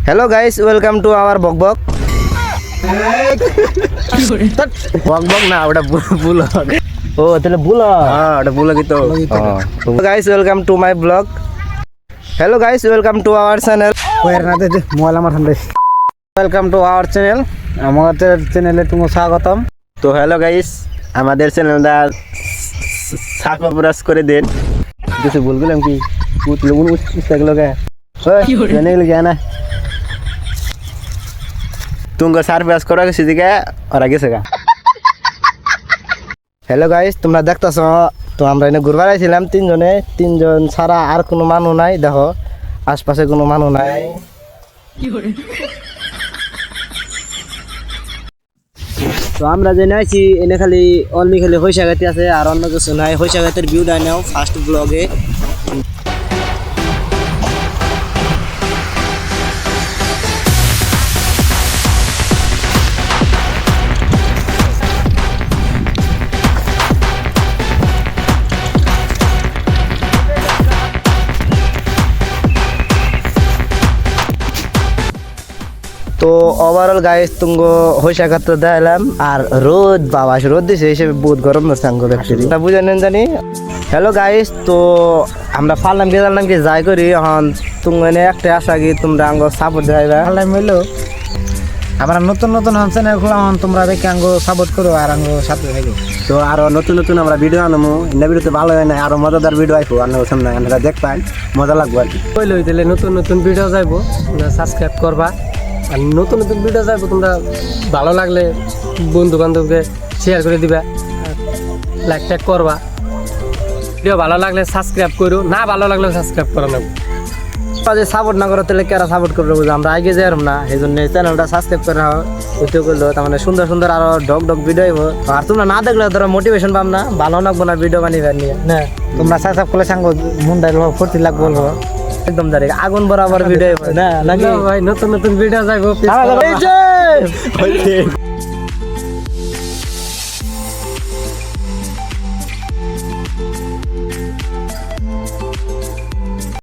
Hello guys, welcome to our bok bok. Bok bok na, udah bulog. Oh, itu bulog. Ah, udah bulog itu. Oh. Hello guys, welcome to my vlog. Hello guys, welcome to our channel. Welcome to our channel. আমাদের চ্যানেলে তোমাকে স্বাগতম। তো hello guys, আমাদের চ্যানেলটা subscribe করে দেন। কিছু ভুল গেলাম কি? পুতলে উঠতে গেল কে? ওই জানে গেল জানা। তুমি সাবস্ক্রাইব করা গেছে দিকে আর গেছে গা। হ্যালো গাইস, তোমরা দেখতাছো তো আমরা এনে ঘুরবার আইছিলাম তিনজন ছাড়া আর কোনো মানুষ নাই। দেখো আশপাশে কোনো মানুষ নাই। তো আমরা জেনে আছি এনে খালি অনলি খালি হইসাগাতি আছে আর অন্য কিছু নাই। হইসাগাতের ভিউটা নাও ফার্স্ট ব্লগে। তো ওভারঅল গাইস তুমগো হইসাগাত দেখালাম আর রোদ বাবা রোদ দিছে হিসেবে বহুত গরম ধরছে আঙ্গুল অ্যাকচুয়ালি না বুঝেন জানি। হ্যালো গাইস, তো আমরা ফাললাম কি যাই করি এখন তুমি একটা আশা কি তোমরা আঙ্গ সাপোর্ট দেখাইবা ফাললাম হইলো আমরা নতুন চ্যানেল খুললাম, তোমরা দেখে আঙ্গো সাপোর্ট করো আর আঙ্গো সাথে থাকো। তো আরো নতুন আমরা ভিডিও আনবো। এই ভিডিওতে ভালো হয় না আরো মজাদার ভিডিও আইবো আনবো সামনে, আপনারা দেখবেন মজা লাগবে আর কি। কইলো দিলে নতুন ভিডিও যাইবো, তোমরা সাবস্ক্রাইব করবা আর নতুন ভিডিও যাইবো। তোমরা ভালো লাগলে বন্ধু বান্ধবকে শেয়ার করে দিবা, লাইক ট্যাগ করবা। ভিডিও ভালো লাগলে সাবস্ক্রাইব করো, না ভালো লাগলে সাবস্ক্রাইব করো না। সাপোর্ট না করো তাহলে কারা সাপোর্ট করবে বুঝো, আমরা আগে যাই না। এই জন্য চ্যানেলটা সাবস্ক্রাইব করে নাও, ভিডিও করলো তার মানে সুন্দর আরো ডগ ভিডিও আইব। আর তোমরা না দেখলে ধরো মোটিভেশন পাম না, ভালো লাগবো না ভিডিও বানিবার নিয়ে না। তোমরা সাবস্ক্রাইব করলে সাঙ্গ মুন্ডাই ফুর্তি লাগবো বলবো একদম দাঁড়িয়ে আগুন বরাবর ভিডিও না নাকি ভাই। নতুন ভিডিও যাইবো।